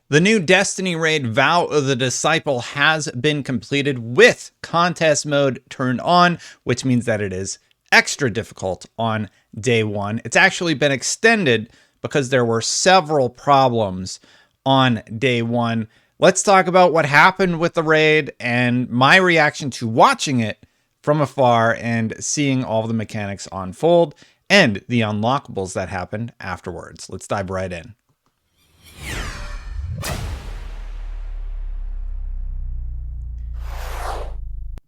The new Destiny raid Vow of the Disciple has been completed with contest mode turned on, which means that it is extra difficult on day one. It's actually been extended because there were several problems on day one. Let's talk about what happened with the raid and my reaction to watching it from afar and seeing all the mechanics unfold and the unlockables that happened afterwards. Let's dive right in.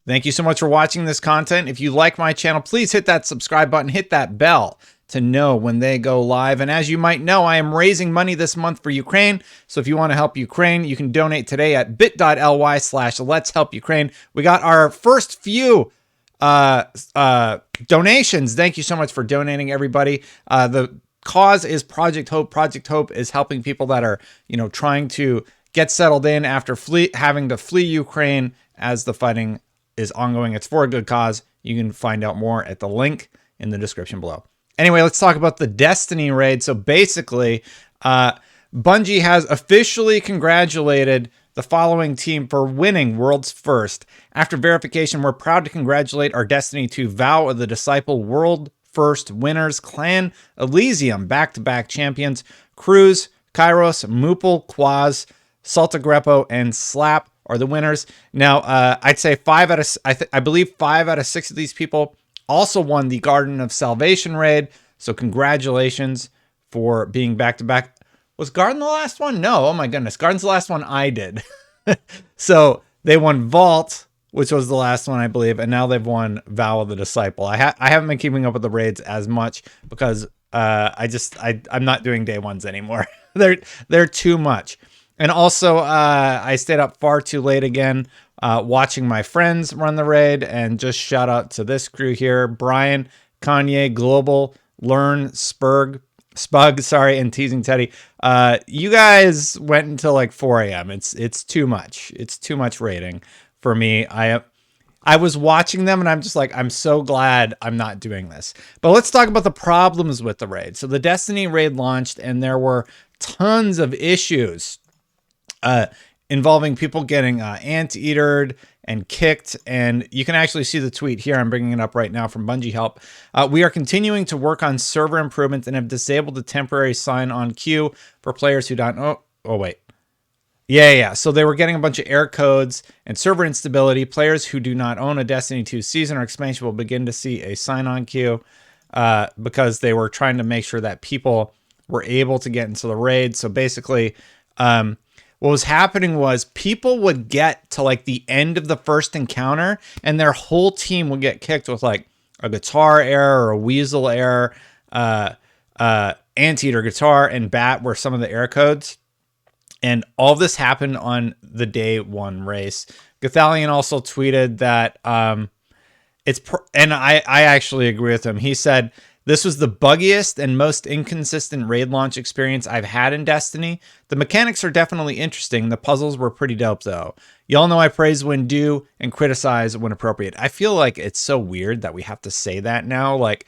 Thank you so much for watching this content. If you like my channel, please hit that subscribe button, hit that bell to know when they go live. And as you might know, I am raising money this month for Ukraine. So if you want to help Ukraine, you can donate today at bit.ly/Let's Help Ukraine. We got our first few donations. Thank you so much for donating, everybody. The cause is Project Hope. Project Hope is helping people that are, trying to get settled in after having to flee Ukraine as the fighting is ongoing. It's for a good cause. You can find out more at the link in the description below. Anyway, let's talk about the Destiny raid. So basically, Bungie has officially congratulated the following team for winning World's First. After verification, we're proud to congratulate our Destiny 2 Vow of the Disciple World First winners, Clan Elysium, back-to-back champions, Cruz, Kairos, Moople, Quaz, Saltagrepo, and Slap are the winners. Now, I'd say I believe 5 out of 6 of these people also won the Garden of Salvation raid. So congratulations for being back-to-back. Was Garden the last one? No. Oh my goodness. Garden's the last one I did. So they won Vault, which was the last one, I believe. And now they've won Vow of the Disciple. I haven't been keeping up with the raids as much because I'm not doing day ones anymore. They're too much. And also, I stayed up far too late again, watching my friends run the raid. And just shout out to this crew here: Brian, Kanye, Global, Learn, Spug, and Teasing Teddy. You guys went until like 4 a.m. It's too much. It's too much raiding for me. I was watching them and I'm just like, I'm so glad I'm not doing this. But let's talk about the problems with the raid. So the Destiny raid launched and there were tons of issues involving people getting anteatered and kicked. And you can actually see the tweet here. I'm bringing it up right now from Bungie Help. We are continuing to work on server improvements and have disabled the temporary sign-on queue for players who don't... Oh, wait. Yeah. So they were getting a bunch of error codes and server instability. Players who do not own a Destiny 2 season or expansion will begin to see a sign-on queue because they were trying to make sure that people were able to get into the raid. So basically... what was happening was people would get to like the end of the first encounter and their whole team would get kicked with like a guitar error or a weasel error. Anteater, guitar, and bat were some of the error codes. And all this happened on the day one race. Gothalion also tweeted that and I actually agree with him. He said, "This was the buggiest and most inconsistent raid launch experience I've had in Destiny. The mechanics are definitely interesting. The puzzles were pretty dope, though. Y'all know I praise when due and criticize when appropriate." I feel like it's so weird that we have to say that now. Like,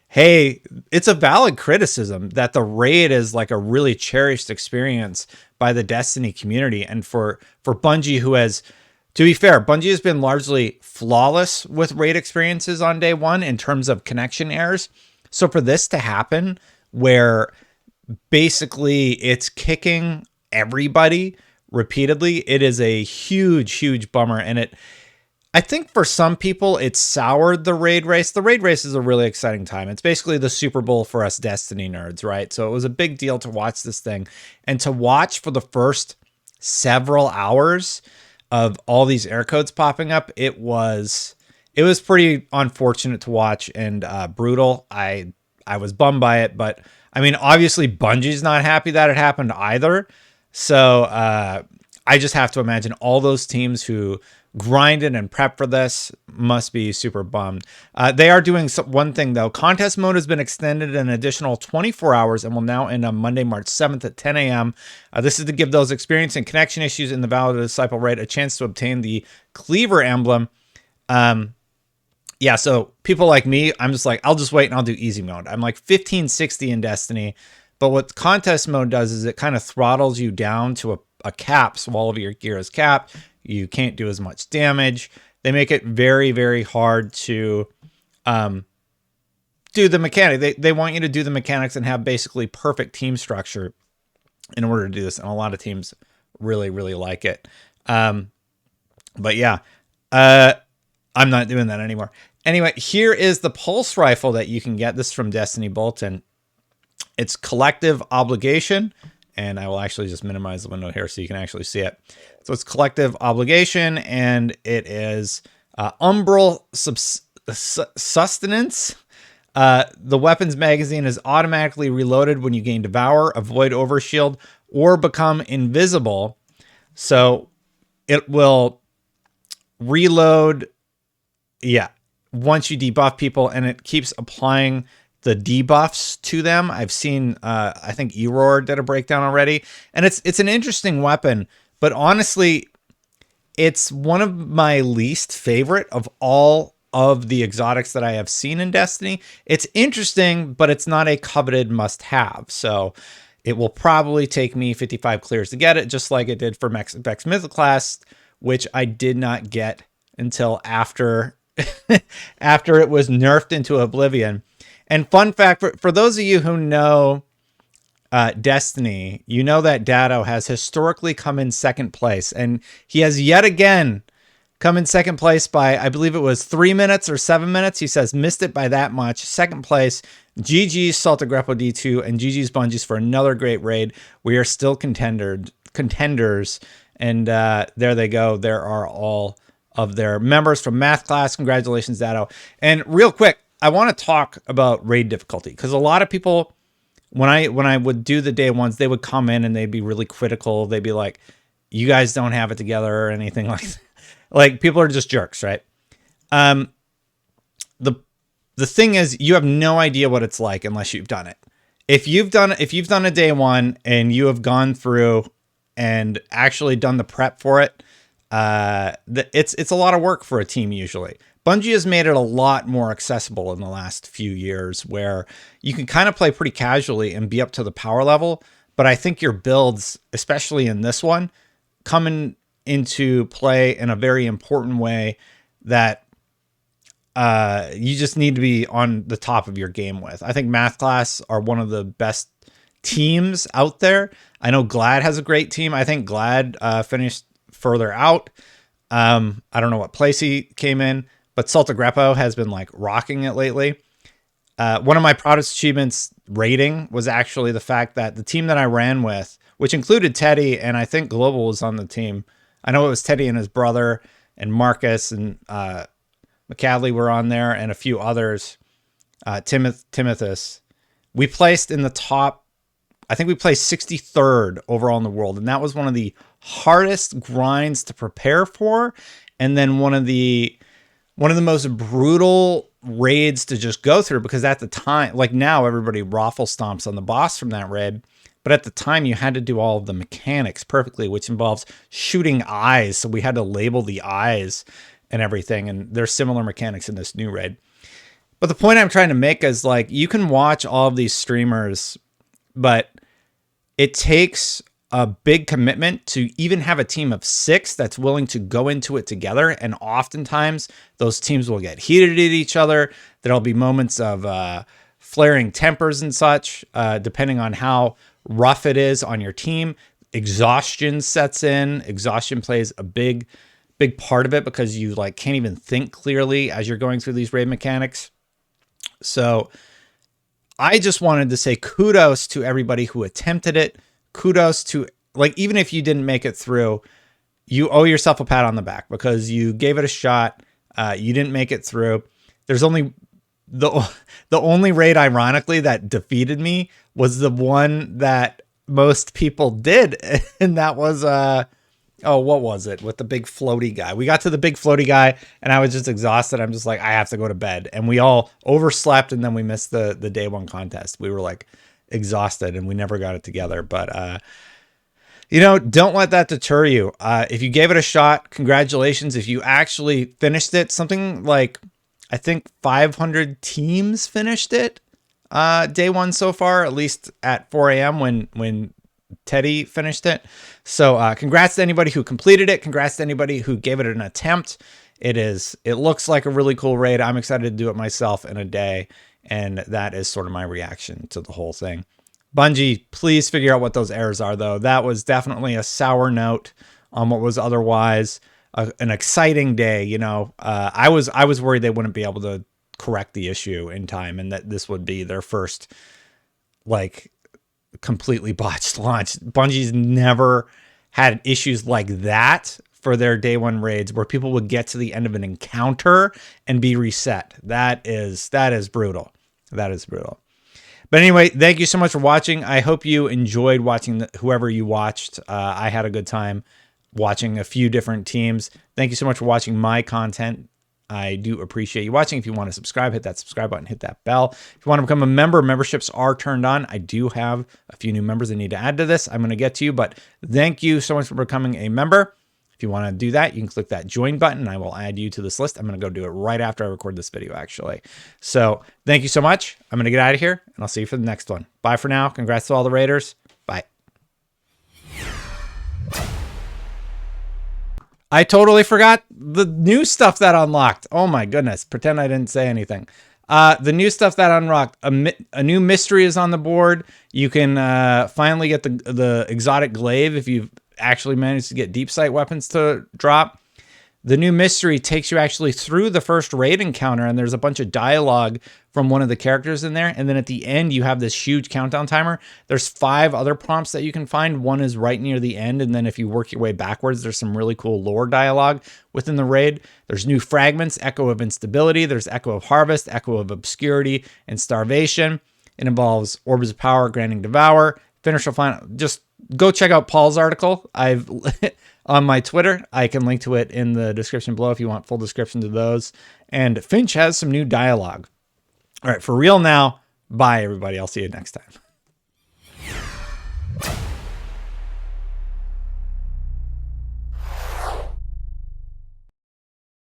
hey, it's a valid criticism that the raid is like a really cherished experience by the Destiny community. And for Bungie, who has... To be fair, Bungie has been largely flawless with raid experiences on day one in terms of connection errors. So for this to happen, where basically it's kicking everybody repeatedly, it is a huge, huge bummer. And I think for some people, it soured the raid race. The raid race is a really exciting time. It's basically the Super Bowl for us Destiny nerds, right? So it was a big deal to watch this thing. And to watch for the first several hours of all these air codes popping up, it was pretty unfortunate to watch and brutal. I was bummed by it, but I mean, obviously Bungie's not happy that it happened either. So I just have to imagine all those teams who grinded and prepped for this must be super bummed. They are doing one thing though. Contest mode has been extended an additional 24 hours and will now end on Monday, March 7th at 10 a.m. This is to give those experiencing connection issues in the Vow of the Disciple raid a chance to obtain the Cleaver emblem. Yeah, so people like me, I'm just like, I'll just wait and I'll do easy mode. I'm like 1560 in Destiny. But what contest mode does is it kind of throttles you down to a cap, so all of your gear is capped. You can't do as much damage. They make it very, very hard to do the mechanic. They want you to do the mechanics and have basically perfect team structure in order to do this. And a lot of teams really, really like it. But yeah, I'm not doing that anymore. Anyway, here is the pulse rifle that you can get. This is from Destiny Bolton. It's Collective Obligation. And I will actually just minimize the window here so you can actually see it. So it's Collective Obligation, and it is Umbral Sustenance. The weapons magazine is automatically reloaded when you gain Devour, avoid Overshield, or become invisible. So it will reload, once you debuff people, and it keeps applying the debuffs to them. I've seen, I think Eror did a breakdown already, and it's an interesting weapon, but honestly, it's one of my least favorite of all of the exotics that I have seen in Destiny. It's interesting, but it's not a coveted must-have. So it will probably take me 55 clears to get it, just like it did for Vex Mythoclast, which I did not get until after after it was nerfed into oblivion. And fun fact, for those of you who know Destiny, you know that Datto has historically come in second place, and he has yet again come in second place by, I believe it was 3 minutes or 7 minutes. He says, missed it by that much. Second place, GG's Salta Greppo D2 and GG's Bungees for another great raid. We are still contenders. And there they go. There are all of their members from Math Class. Congratulations, Datto. And real quick, I want to talk about raid difficulty, because a lot of people, when I would do the day ones, they would come in and they'd be really critical. They'd be like, you guys don't have it together or anything like that. Like, people are just jerks, right? The thing is, you have no idea what it's like unless you've done it. If you've done a day one and you have gone through and actually done the prep for it, it's a lot of work for a team usually. Bungie has made it a lot more accessible in the last few years, where you can kind of play pretty casually and be up to the power level. But I think your builds, especially in this one, come into play in a very important way that you just need to be on the top of your game with. I think Math Class are one of the best teams out there. I know Glad has a great team. I think Glad finished further out. I don't know what place he came in, but Salta Greppo has been like rocking it lately. One of my proudest achievements rating was actually the fact that the team that I ran with, which included Teddy, and I think Global was on the team. I know it was Teddy and his brother and Marcus and McCadley were on there, and a few others. Timothus. We placed in the top, I think we placed 63rd overall in the world, and that was one of the hardest grinds to prepare for, and then one of the most brutal raids to just go through, because at the time, like now everybody raffle stomps on the boss from that raid, but at the time you had to do all of the mechanics perfectly, which involves shooting eyes, so we had to label the eyes and everything, and there's similar mechanics in this new raid. But the point I'm trying to make is, like, you can watch all of these streamers, but it takes a big commitment to even have a team of 6 that's willing to go into it together. And oftentimes those teams will get heated at each other. There'll be moments of flaring tempers and such, depending on how rough it is on your team. Exhaustion sets in. Exhaustion plays a big part of it, because you like can't even think clearly as you're going through these raid mechanics. So I just wanted to say kudos to everybody who attempted it. Kudos to, like, even if you didn't make it through, you owe yourself a pat on the back, because you gave it a shot. You didn't make it through. There's only the only raid, ironically, that defeated me was the one that most people did. And that was, what was it? With the big floaty guy. We got to the big floaty guy and I was just exhausted. I'm just like, I have to go to bed. And we all overslept, and then we missed the day one contest. We were like exhausted and we never got it together. But, don't let that deter you. If you gave it a shot, congratulations. If you actually finished it, something like, I think 500 teams finished it day one so far, at least at 4 a.m. when Teddy finished it. So congrats to anybody who completed it. Congrats to anybody who gave it an attempt. It looks like a really cool raid. I'm excited to do it myself in a day. And that is sort of my reaction to the whole thing. Bungie, please figure out what those errors are, though. That was definitely a sour note on what was otherwise an exciting day. You know, I was worried they wouldn't be able to correct the issue in time, and that this would be their first like completely botched launch. Bungie's never had issues like that for their day one raids, where people would get to the end of an encounter and be reset. That is brutal. That is brutal. But anyway, thank you so much for watching. I hope you enjoyed watching whoever you watched. I had a good time watching a few different teams. Thank you so much for watching my content. I do appreciate you watching. If you want to subscribe, hit that subscribe button, hit that bell. If you want to become a member, memberships are turned on. I do have a few new members I need to add to this. I'm going to get to you, but thank you so much for becoming a member. If you want to do that, you can click that join button and I will add you to this list. I'm going to go do it right after I record this video, actually. So thank you so much. I'm going to get out of here and I'll see you for the next one. Bye for now. Congrats to all the raiders. Bye. I totally forgot the new stuff that unlocked. Oh my goodness. Pretend I didn't say anything. The new stuff that unlocked, a new mystery is on the board. You can finally get the exotic glaive if you've actually managed to get deep sight weapons to drop. The new mystery takes you actually through the first raid encounter, and there's a bunch of dialogue from one of the characters in there. And then at the end, you have this huge countdown timer. There's 5 other prompts that you can find. One is right near the end. And then if you work your way backwards, there's some really cool lore dialogue within the raid. There's new fragments, Echo of Instability. There's Echo of Harvest, Echo of Obscurity, and Starvation. It involves Orbs of Power, Granting Devour, Finish or Final. Just go check out Paul's article. I've on my Twitter. I can link to it in the description below if you want full description to those. And Finch has some new dialogue. All right, for real now. Bye, everybody. I'll see you next time.